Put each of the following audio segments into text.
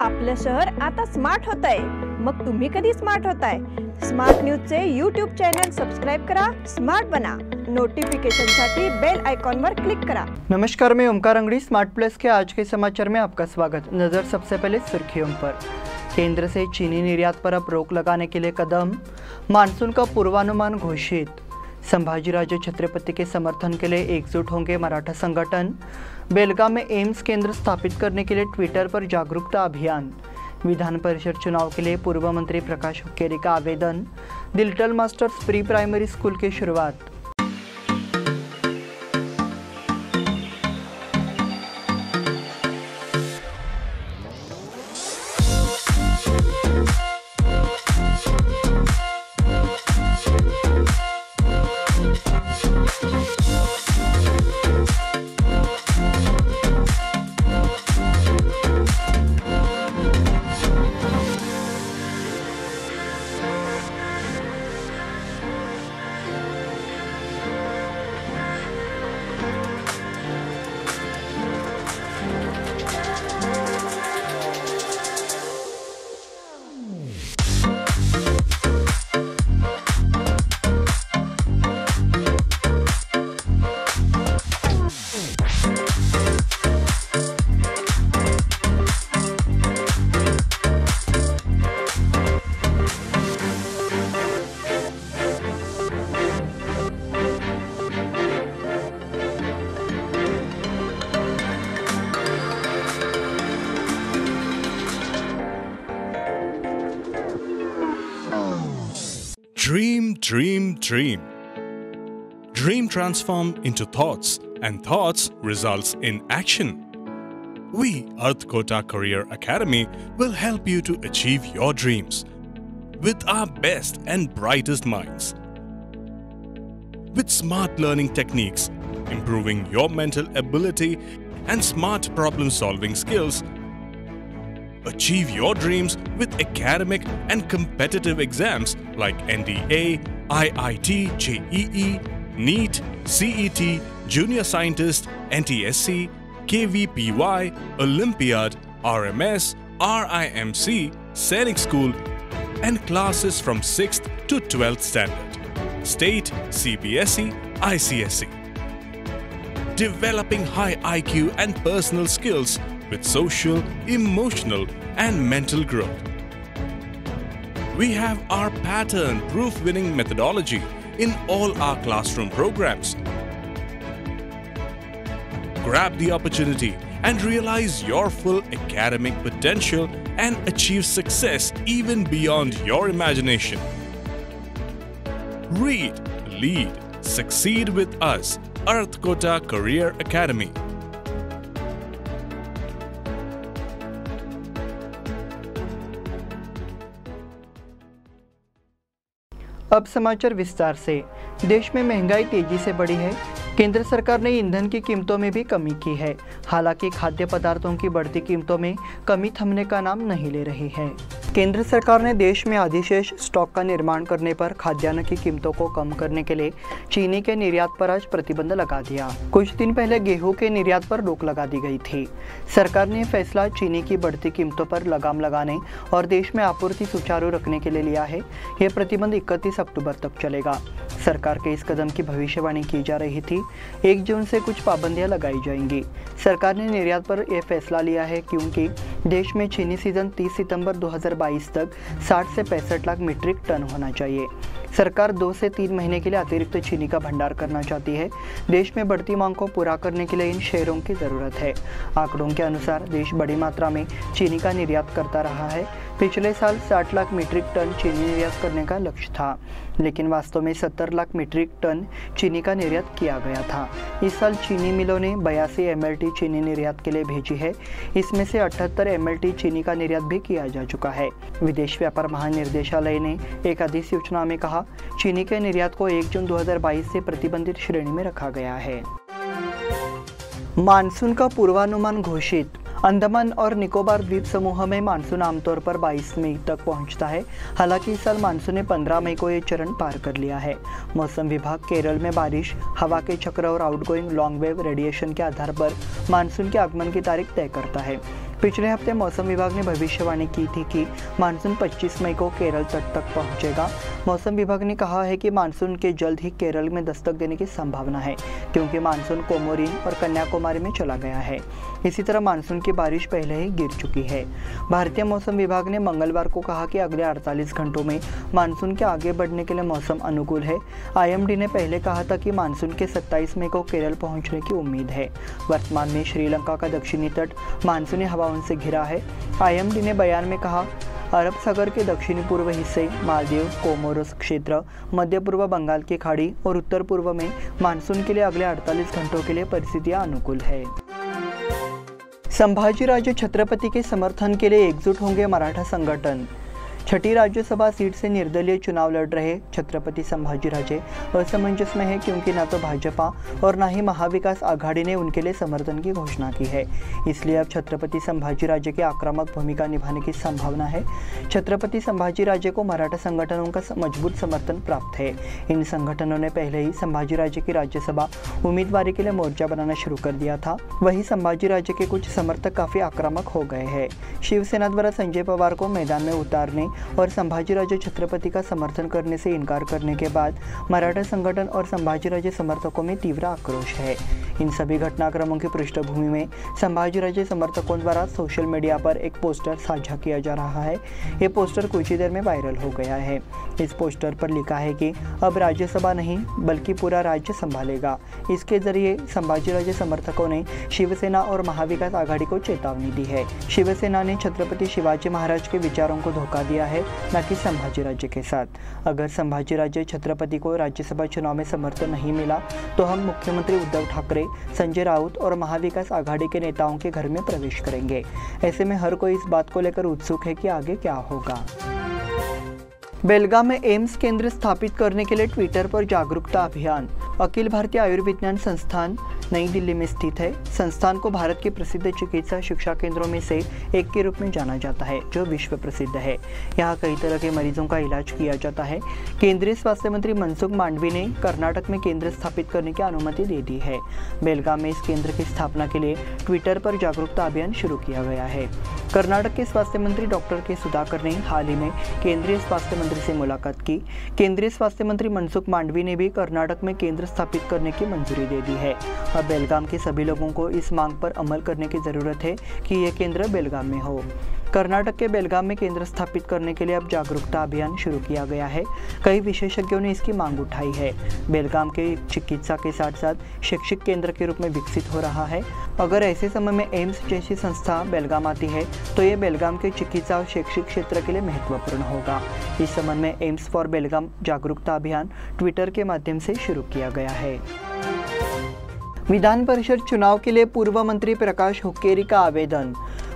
आपलं शहर आता स्मार्ट होत आहे। मग तुम्ही कधी स्मार्ट होताय? स्मार्ट न्यूजचे यूट्यूब चॅनल सबस्क्राइब करा, स्मार्ट बना। नोटिफिकेशनसाठी बेल आइकॉन पर क्लिक करा। नमस्कार, मैं ओमकार अंगड़ी। स्मार्ट प्लस के आज के समाचार में आपका स्वागत। नजर सबसे पहले सुर्खियों पर। केंद्र से चीनी निर्यात पर अब रोक लगाने के लिए कदम, मानसून का पूर्वानुमान घोषित। संभाजीराजे छत्रपति के समर्थन के लिए एकजुट होंगे मराठा संगठन। बेलगाम में एम्स केंद्र स्थापित करने के लिए ट्विटर पर जागरूकता अभियान। विधान परिषद चुनाव के लिए पूर्व मंत्री प्रकाश हुक्केरी का आवेदन। Little masters pre primary school की शुरुआत। Dream, dream, dream. Dream transform into thoughts, and thoughts results in action. We, Earth Kota Career Academy, will help you to achieve your dreams with our best and brightest minds. With smart learning techniques, improving your mental ability and smart problem-solving skills, achieve your dreams with academic and competitive exams like NDA, IIT, JEE, NEET, CET, Junior Scientist, NTSC, KVPY, Olympiad, RMS, RIMC, Sainik School, and classes from 6th to 12th standard, State, CBSE, ICSE. Developing high IQ and personal skills with social, emotional, and mental growth. We have our pattern-proof winning methodology in all our classroom programs. Grab the opportunity and realize your full academic potential and achieve success even beyond your imagination. Read, lead, succeed with us, Earth Kota Career Academy. अब समाचार विस्तार से। देश में महंगाई तेजी से बढ़ी है। केंद्र सरकार ने ईंधन की कीमतों में भी कमी की है। हालांकि खाद्य पदार्थों की बढ़ती कीमतों में कमी थमने का नाम नहीं ले रही है। केंद्र सरकार ने देश में अधिशेष स्टॉक का निर्माण करने पर खाद्यान्न की कीमतों को कम करने के लिए चीनी के निर्यात पर आज प्रतिबंध लगा दिया। कुछ दिन पहले गेहूं के निर्यात पर रोक लगा दी गई थी। सरकार ने फैसला चीनी की बढ़ती कीमतों पर लगाम लगाने और देश में आपूर्ति सुचारू रखने के लिए लिया है। यह प्रतिबंध 31 अक्टूबर तक चलेगा। सरकार के इस कदम की भविष्यवाणी की जा रही थी। 1 जून से कुछ पाबंदियां लगाई जाएंगी। सरकार ने निर्यात पर यह फैसला लिया है क्योंकि देश में चीनी सीजन 30 सितंबर 2022 तक 60 से 65 लाख मीट्रिक टन होना चाहिए। सरकार 2 से 3 महीने के लिए अतिरिक्त चीनी का भंडार करना चाहती है। देश में बढ़ती मांग को पूरा करने के लिए इन शेयरों की ज़रूरत है। आंकड़ों के अनुसार देश बड़ी मात्रा में चीनी का निर्यात करता रहा है। पिछले साल 60 लाख मीट्रिक टन चीनी निर्यात करने का लक्ष्य था, लेकिन वास्तव में 70 लाख मीट्रिक टन चीनी का निर्यात किया गया था। इस साल चीनी मिलों ने 82 MLT चीनी निर्यात के लिए भेजी है। इसमें से 78 MLT चीनी का निर्यात भी किया जा चुका है। विदेश व्यापार महानिर्देशालय ने एक अधिसूचना में कहा, चीनी के निर्यात को 1 जून 2022 से प्रतिबंधित श्रेणी में रखा गया है। मानसून का पूर्वानुमान घोषित। अंडमान और निकोबार द्वीप समूह में मानसून आमतौर पर 22 मई तक पहुंचता है। हालांकि इस साल मानसून ने 15 मई को ये चरण पार कर लिया है। मौसम विभाग केरल में बारिश, हवा के चक्र और आउटगोइंग लॉन्ग वेव रेडिएशन के आधार पर मानसून के आगमन की तारीख तय करता है। पिछले हफ्ते मौसम विभाग ने भविष्यवाणी की थी कि मानसून 25 मई को केरल तट तक पहुंचेगा। मौसम विभाग ने कहा है कि मानसून के जल्द ही केरल में दस्तक देने की संभावना है, क्योंकि मानसून कोमोरिन और कन्याकुमारी में चला गया है। इसी तरह मानसून की बारिश पहले ही गिर चुकी है। भारतीय मौसम विभाग ने मंगलवार को कहा कि अगले 48 घंटों में मानसून के आगे बढ़ने के लिए मौसम अनुकूल है। IMD ने पहले कहा था कि मानसून के 27 मई को केरल पहुंचने की उम्मीद है। वर्तमान में श्रीलंका का दक्षिणी तट मानसूनी हवाओं से घिरा है। IMD ने बयान में कहा, अरब सागर के दक्षिणी पूर्व हिस्से, मालदीव, कोमोरोस क्षेत्र, मध्य पूर्व बंगाल की खाड़ी और उत्तर पूर्व में मानसून के लिए अगले 48 घंटों के लिए परिस्थितियां अनुकूल है। संभाजीराजे छत्रपति के समर्थन के लिए एकजुट होंगे मराठा संगठन। छठी राज्यसभा सीट से निर्दलीय चुनाव लड़ रहे छत्रपति संभाजीराजे असमंजस में है, क्योंकि न तो भाजपा और न ही महाविकास आघाड़ी ने उनके लिए समर्थन की घोषणा की है। इसलिए अब छत्रपति संभाजीराजे की आक्रामक भूमिका निभाने की संभावना है। छत्रपति संभाजीराजे को मराठा संगठनों का मजबूत समर्थन प्राप्त है। इन संगठनों ने पहले ही संभाजीराजे की राज्यसभा उम्मीदवारी के लिए मोर्चा बनाना शुरू कर दिया था। वहीं संभाजीराजे के कुछ समर्थक काफी आक्रामक हो गए हैं। शिवसेना द्वारा संजय पवार को मैदान में उतारने और संभाजीराजे छत्रपति का समर्थन करने से इनकार करने के बाद मराठा संगठन और संभाजीराजे समर्थकों में तीव्र आक्रोश है। इन सभी घटनाक्रमों की पृष्ठभूमि में संभाजीराजे समर्थकों द्वारा सोशल मीडिया पर एक पोस्टर साझा किया जा रहा है। ये पोस्टर कुछ ही देर में वायरल हो गया है। इस पोस्टर पर लिखा है कि अब राज्यसभा नहीं बल्कि पूरा राज्य संभालेगा। इसके जरिए संभाजीराजे समर्थकों ने शिवसेना और महाविकास आघाड़ी को चेतावनी दी है। शिवसेना ने छत्रपति शिवाजी महाराज के विचारों को धोखा दिया है, न कि संभाजीराजे के साथ। अगर संभाजीराजे छत्रपति को राज्यसभा चुनाव में समर्थन नहीं मिला तो हम मुख्यमंत्री उद्धव ठाकरे, संजय राउत और महाविकास आघाड़ी के नेताओं के घर में प्रवेश करेंगे। ऐसे में हर कोई इस बात को लेकर उत्सुक है कि आगे क्या होगा। बेलगाम में एम्स केंद्र स्थापित करने के लिए ट्विटर पर जागरूकता अभियान। अखिल भारतीय आयुर्विज्ञान संस्थान नई दिल्ली में स्थित है। संस्थान को भारत के प्रसिद्ध चिकित्सा शिक्षा केंद्रों में से एक के रूप में जाना जाता है, जो विश्व प्रसिद्ध है। यहाँ कई तरह के मरीजों का इलाज किया जाता है। केंद्रीय स्वास्थ्य मंत्री मनसुख मांडवी ने कर्नाटक में केंद्र स्थापित करने की अनुमति दे दी है। बेलगाम में इस केंद्र की स्थापना के लिए ट्विटर पर जागरूकता अभियान शुरू किया गया है। कर्नाटक के स्वास्थ्य मंत्री डॉक्टर के सुधाकर ने हाल ही में केंद्रीय स्वास्थ्य मंत्री से मुलाकात की। केंद्रीय स्वास्थ्य मंत्री मनसुख मांडवी ने भी कर्नाटक में केंद्र स्थापित करने की मंजूरी दे दी है। अब बेलगाम के सभी लोगों को इस मांग पर अमल करने की जरूरत है कि यह केंद्र बेलगाम में हो। कर्नाटक के बेलगाम में केंद्र स्थापित करने के लिए अब जागरूकता अभियान शुरू किया गया है। कई विशेषज्ञों ने इसकी मांग उठाई है। बेलगाम के चिकित्सा के साथ साथ शैक्षिक केंद्र के रूप में विकसित हो रहा है। अगर ऐसे समय में एम्स जैसी संस्था बेलगाम आती है तो ये बेलगाम के चिकित्सा और शैक्षिक क्षेत्र के लिए महत्वपूर्ण होगा। इस संबंध में एम्स फॉर बेलगाम जागरूकता अभियान ट्विटर के माध्यम से शुरू किया गया है। विधान परिषद चुनाव के लिए पूर्व मंत्री प्रकाश हुक्केरी का आवेदन।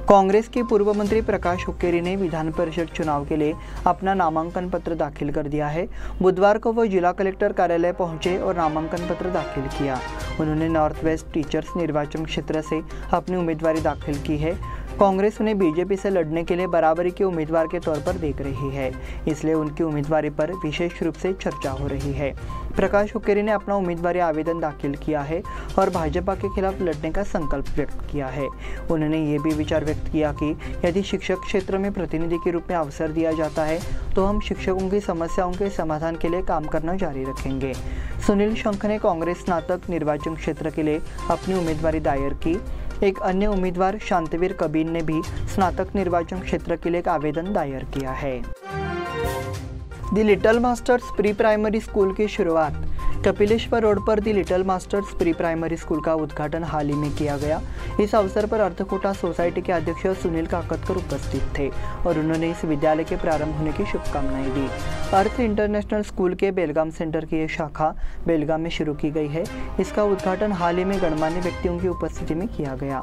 कांग्रेस के पूर्व मंत्री प्रकाश हुक्केरी ने विधान परिषद चुनाव के लिए अपना नामांकन पत्र दाखिल कर दिया है। बुधवार को वो जिला कलेक्टर कार्यालय पहुंचे और नामांकन पत्र दाखिल किया। उन्होंने नॉर्थ वेस्ट टीचर्स निर्वाचन क्षेत्र से अपनी उम्मीदवारी दाखिल की है। कांग्रेस उन्हें बीजेपी से लड़ने के लिए बराबरी के उम्मीदवार के तौर पर देख रही है, इसलिए उनकी उम्मीदवारी पर विशेष रूप से चर्चा हो रही है। प्रकाश हुक्केरी ने अपना उम्मीदवारी आवेदन दाखिल किया है और भाजपा के खिलाफ लड़ने का संकल्प व्यक्त किया है। उन्होंने ये भी विचार व्यक्त किया कि यदि शिक्षक क्षेत्र में प्रतिनिधि के रूप में अवसर दिया जाता है तो हम शिक्षकों की समस्याओं के समाधान के लिए काम करना जारी रखेंगे। सुनील शंख ने कांग्रेस स्नातक निर्वाचन क्षेत्र के लिए अपनी उम्मीदवारी दायर की। एक अन्य उम्मीदवार शांतवीर कबीर ने भी स्नातक निर्वाचन क्षेत्र के लिए एक आवेदन दायर किया है। The little masters pre primary school की शुरुआत। कपिलेश्वर रोड पर the little masters pre primary school का उद्घाटन हाल ही में किया गया। इस अवसर पर अर्थकोटा सोसाइटी के अध्यक्ष सुनील काकतकर उपस्थित थे और उन्होंने इस विद्यालय के प्रारंभ होने की शुभकामनाएं दी। अर्थ इंटरनेशनल स्कूल के बेलगाम सेंटर की यह शाखा बेलगाम में शुरू की गई है। इसका उद्घाटन हाल ही में गणमान्य व्यक्तियों की उपस्थिति में किया गया।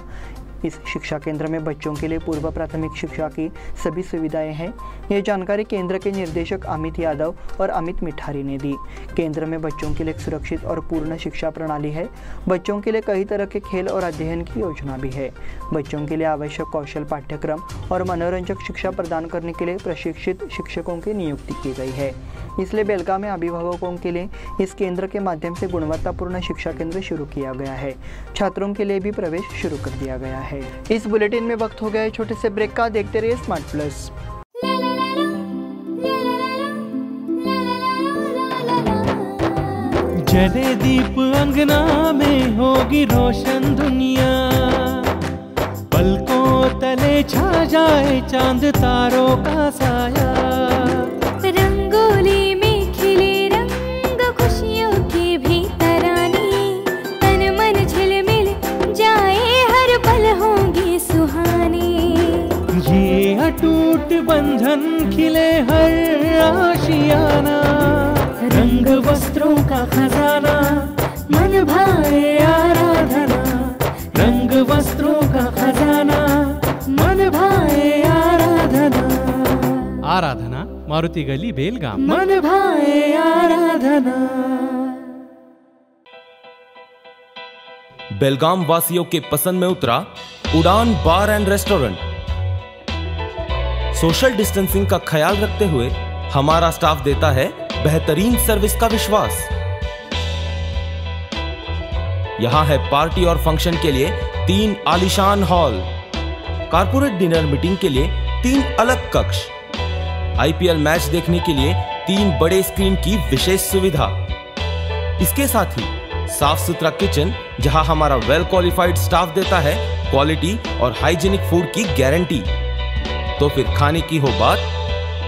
इस शिक्षा केंद्र में बच्चों के लिए पूर्व प्राथमिक शिक्षा की सभी सुविधाएं हैं। ये जानकारी केंद्र के निर्देशक अमित यादव और अमित मिठारी ने दी। केंद्र में बच्चों के लिए एक सुरक्षित और पूर्ण शिक्षा प्रणाली है। बच्चों के लिए कई तरह के खेल और अध्ययन की योजना भी है। बच्चों के लिए आवश्यक कौशल पाठ्यक्रम और मनोरंजक शिक्षा प्रदान करने के लिए प्रशिक्षित शिक्षकों की नियुक्ति की गई है। इसलिए बेलगाम में अभिभावकों के लिए इस केंद्र के माध्यम से गुणवत्तापूर्ण शिक्षा केंद्र शुरू किया गया है। छात्रों के लिए भी प्रवेश शुरू कर दिया गया है। है। इस बुलेटिन में वक्त हो गया है छोटे से ब्रेक का। देखते रहिए स्मार्ट प्लस। जले दीप अंगना में होगी रोशन दुनिया, पलकों तले छा जाए चांद तारों का साया। रंगोली में खिले रंग खुशियों की भी तरानी, तन मन झिलमिल जाए हर पल होंगे सुहाने। ये अटूट बंधन खिले हर आशियाना, रंग वस्त्रों का खजाना मन भाए आराधना। रंग वस्त्रों का खजाना मन भाए आराधना। आराधना मारुति गली बेलगाम। मन भाए आराधना। बेलगाम वासियों के पसंद में उतरा उड़ान बार एंड रेस्टोरेंट। सोशल डिस्टेंसिंग का ख्याल रखते हुए हमारा स्टाफ देता है बेहतरीन सर्विस का विश्वास। यहां है पार्टी और फंक्शन के लिए 3 आलीशान हॉल, कारपोरेट डिनर मीटिंग के लिए 3 अलग कक्ष, आईपीएल मैच देखने के लिए 3 बड़े स्क्रीन की विशेष सुविधा। इसके साथ ही साफ सुथरा किचन, जहां हमारा वेल क्वालिफाइड स्टाफ देता है क्वालिटी और हाइजीनिक फूड की गारंटी। तो फिर खाने की हो बात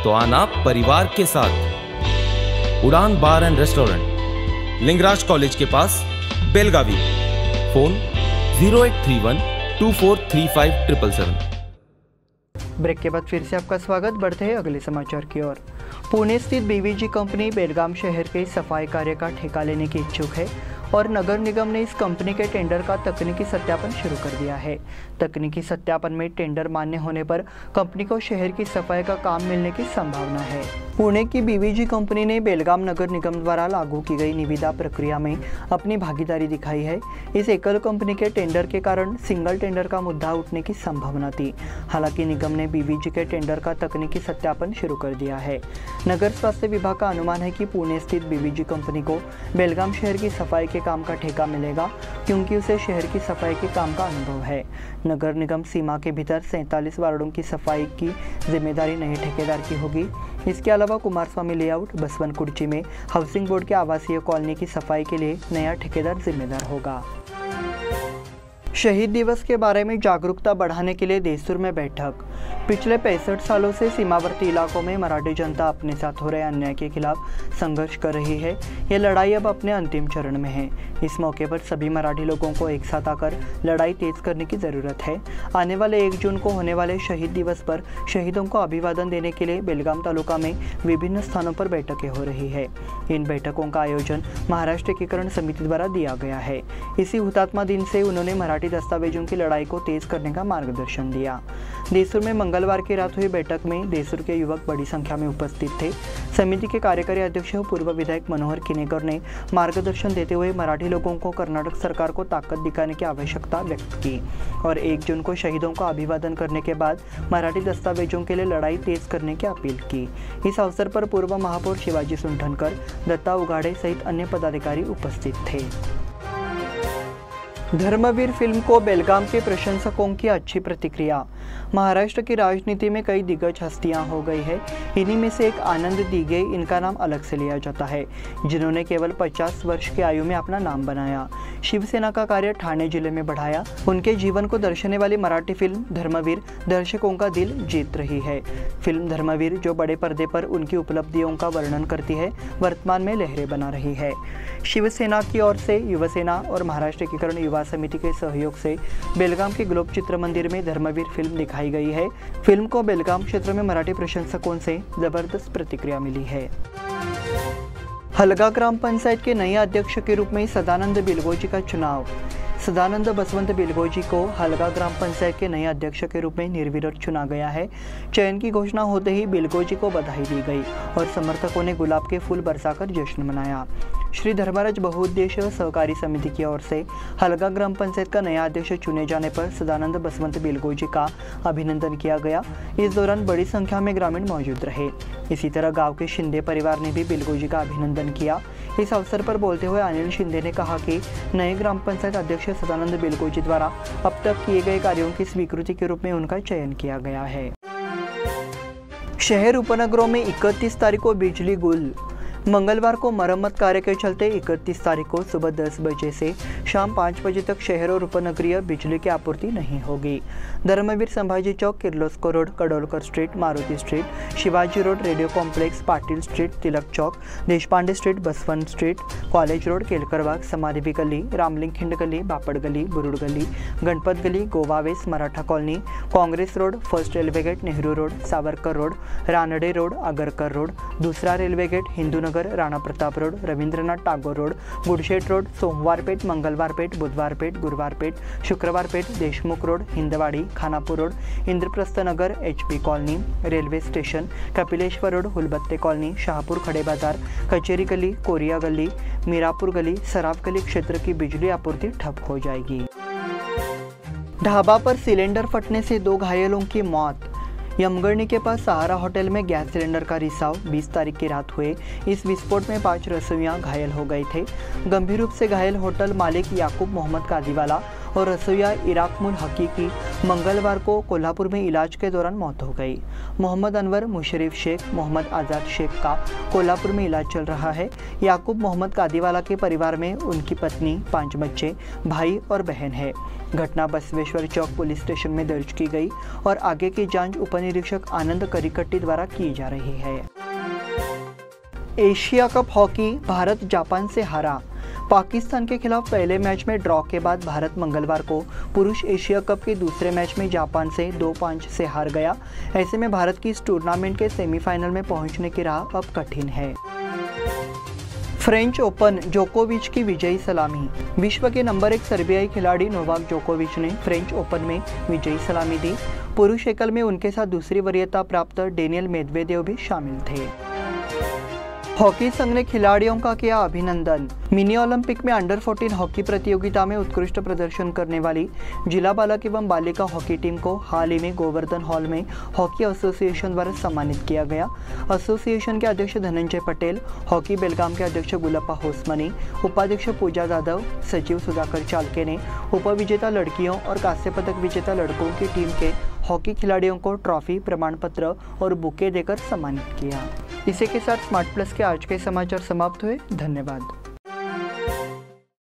तो आना परिवार के साथ। उड़ान बार एंड रेस्टोरेंट, लिंगराज कॉलेज के पास, बेलगावी। फोन 0831 2435 777। ब्रेक के बाद फिर से आपका स्वागत। बढ़ते हैं अगले समाचार की ओर। पुणे स्थित बीवीजी कंपनी बेलगाम शहर के सफाई कार्य का ठेका लेने की इच्छुक है और नगर निगम ने इस कंपनी के टेंडर का तकनीकी सत्यापन शुरू कर दिया है। तकनीकी सत्यापन में टेंडर मान्य होने पर कंपनी को शहर की सफाई का काम मिलने की संभावना है। पुणे की बीवीजी कंपनी ने बेलगाम नगर निगम द्वारा लागू की गई निविदा प्रक्रिया में अपनी भागीदारी दिखाई है। इस एकल कंपनी के टेंडर के कारण सिंगल टेंडर का मुद्दा उठने की संभावना थी। हालांकि निगम ने बीवीजी के टेंडर का तकनीकी सत्यापन शुरू कर दिया है। नगर स्वास्थ्य विभाग का अनुमान है कि पुणे स्थित बीवीजी कंपनी को बेलगाम शहर की सफाई के काम का ठेका मिलेगा, क्योंकि उसे शहर की सफाई के काम का अनुभव है। नगर निगम सीमा के भीतर 47 वार्डों की सफाई की जिम्मेदारी नए ठेकेदार की होगी। इसके अलावा कुमारस्वामी लेआउट, बसवन कुर्ची में हाउसिंग बोर्ड के आवासीय कॉलोनी की सफाई के लिए नया ठेकेदार जिम्मेदार होगा। शहीद दिवस के बारे में जागरूकता बढ़ाने के लिए देसूर में बैठक। पिछले 65 सालों से सीमावर्ती इलाकों में मराठी जनता अपने साथ हो रहे अन्याय के खिलाफ संघर्ष कर रही है। ये लड़ाई अब अपने अंतिम चरण में है। इस मौके पर सभी मराठी लोगों को एक साथ आकर लड़ाई तेज करने की ज़रूरत है। आने वाले 1 जून को होने वाले शहीद दिवस पर शहीदों को अभिवादन देने के लिए बेलगाम तालुका में विभिन्न स्थानों पर बैठकें हो रही है। इन बैठकों का आयोजन महाराष्ट्र एकीकरण समिति द्वारा दिया गया है। इसी हुतात्मा दिन से उन्होंने मराठी दस्तावेजों की लड़ाई को तेज करने का मार्गदर्शन दिया। देसूर में मंगलवार की रात हुई बैठक में देसूर के युवक बड़ी संख्या में उपस्थित थे। समिति के कार्यकारी अध्यक्ष पूर्व विधायक मनोहर किनेकर ने मार्गदर्शन देते हुए मराठी लोगों को कर्नाटक सरकार को ताकत दिखाने की आवश्यकता व्यक्त की और 1 जून को शहीदों का अभिवादन करने के बाद मराठी दस्तावेजों के लिए लड़ाई तेज करने की अपील की। इस अवसर पर पूर्व महापौर शिवाजी सुंठनकर, दत्ता उगाड़े सहित अन्य पदाधिकारी उपस्थित थे। धर्मवीर फिल्म को बेलगाम के प्रशंसकों की अच्छी प्रतिक्रिया। महाराष्ट्र की राजनीति में कई दिग्गज हस्तियां हो गई है। इन्हीं में से एक आनंद दीगे, इनका नाम अलग से लिया जाता है, जिन्होंने केवल 50 वर्ष की आयु में अपना नाम बनाया, शिवसेना का कार्य ठाणे जिले में बढ़ाया। उनके जीवन को दर्शाने वाली मराठी फिल्म धर्मवीर दर्शकों का दिल जीत रही है। फिल्म धर्मवीर, जो बड़े पर्दे पर उनकी उपलब्धियों का वर्णन करती है, वर्तमान में लहरें बना रही है। शिवसेना की ओर से युवसेना और महाराष्ट्र एकीकरण युवा समिति के सहयोग से बेलगाम के ग्लोब चित्र मंदिर में धर्मवीर फिल्म दिखाई गई है। फिल्म को बेलगाम क्षेत्र में मराठी प्रशंसकों से जबरदस्त प्रतिक्रिया मिली है। हलगा ग्राम पंचायत के नए अध्यक्ष के रूप में सदानंद बिलगोजी का चुनाव। सदानंद बसवंत बिलगोजी को हलगा ग्राम पंचायत के नए अध्यक्ष के रूप में निर्विरोध चुना गया है। चयन की घोषणा होते ही बिलगोजी को बधाई दी गई और समर्थकों ने गुलाब के फूल बरसाकर जश्न मनाया। श्री धर्मराज बहुउद्देश्य सहकारी समिति की ओर से हलगा ग्राम पंचायत का नया अध्यक्ष चुने जाने पर सदानंद बसवंत बिलगोजी का अभिनंदन किया गया। इस दौरान बड़ी संख्या में ग्रामीण मौजूद रहे। इसी तरह गांव के शिंदे परिवार ने भी बिलगोजी का अभिनंदन किया। इस अवसर पर बोलते हुए अनिल शिंदे ने कहा कि नए ग्राम पंचायत अध्यक्ष सदानंद बिलगोजी द्वारा अब तक किए गए कार्यों की स्वीकृति के रूप में उनका चयन किया गया है। शहर उपनगरों में 31 तारीख को बिजली गुल। मंगलवार को मरम्मत कार्य के चलते 31 तारीख को सुबह 10 बजे से शाम 5 बजे तक शहर और उपनगरीय बिजली की आपूर्ति नहीं होगी। Dharmaveer Sambhaji Chowk, Kirloskar road, Kadolkar street, Maruti street, Shivaji road, radio complex, Patil street, Tilak Chowk, Deshpande street, Basavant street, college road, Kelkarbag, Samadhi Galli, Ramalinga खिंड गली, बापड़ गली, बुरुड़ Galli, Ganpat Galli, Goa west, Maratha colony, Congress road, first railway gate, Nehru road, Savarkar road, Ranade road, Agarkar road, दूसरा railway gate, Hindu Nagar, Rana Pratap road, Rabindranath Tagore road, Gudshed road, Somwarpeth, Mangalwarpeth, Budhwarpeth, Guruwarpeth, Shukrawarpeth, Deshmukh road, Hindwadi, Khanapur road, Indraprastha Nagar, HP colony, railway station, Kapileshwar road, Hulbatte colony, Shahapur Khade Bazaar, कचेरी गली, Korea गली, मीरापुर गली, सराफ गली क्षेत्र की बिजली आपूर्ति ठप हो जाएगी। ढाबा पर सिलेंडर फटने से 2 घायलों की मौत। यमगढ़नी के पास सहारा होटल में गैस सिलेंडर का रिसाव 20 तारीख की रात हुए इस विस्फोट में 5 रसोइया घायल हो गए थे। गंभीर रूप से घायल होटल मालिक याकूब मोहम्मद कादीवाला और रसोइया इराकमुल हकीकी मंगलवार को कोल्हापुर में इलाज के दौरान मौत हो गई। मोहम्मद अनवर, मुशर्रफ शेख, मोहम्मद आज़ाद शेख का कोल्हापुर में इलाज चल रहा है। याकूब मोहम्मद कादीवाला के परिवार में उनकी पत्नी, 5 बच्चे, भाई और बहन है। घटना बसवेश्वर चौक पुलिस स्टेशन में दर्ज की गई और आगे की जांच उपनिरीक्षक आनंद करिकट्टी द्वारा की जा रही है। Asia cup hockey, Bharat Japan से हारा। पाकिस्तान के खिलाफ पहले मैच में ड्रॉ के बाद भारत मंगलवार को पुरुष एशिया कप के दूसरे मैच में जापान से 2-5 से हार गया। ऐसे में भारत की इस टूर्नामेंट के सेमीफाइनल में पहुंचने की राह अब कठिन है। फ्रेंच ओपन, जोकोविच की विजयी सलामी। विश्व के नंबर 1 सर्बियाई खिलाड़ी नोवाक जोकोविच ने फ्रेंच ओपन में विजयी सलामी दी। पुरुष एकल में उनके साथ दूसरी वरीयता प्राप्त डेनियल मेदवेदेव भी शामिल थे। हॉकी संघ ने खिलाड़ियों का किया अभिनंदन। मिनी ओलंपिक में अंडर 14 हॉकी प्रतियोगिता में उत्कृष्ट प्रदर्शन करने वाली जिला बालक एवं बालिका हॉकी टीम को हाल ही में गोवर्धन हॉल में हॉकी एसोसिएशन द्वारा सम्मानित किया गया। एसोसिएशन के अध्यक्ष धनंजय पटेल, हॉकी बेलगाम के अध्यक्ष गुलप्पा होसमनी, उपाध्यक्ष पूजा जाधव, सचिव सुधाकर चालके ने उपविजेता लड़कियों और कांस्य पदक विजेता लड़कों की टीम के हॉकी खिलाड़ियों को ट्रॉफी, प्रमाण पत्र और बुके देकर सम्मानित किया। इसी के साथ स्मार्ट प्लस के आज के समाचार समाप्त हुए। धन्यवाद।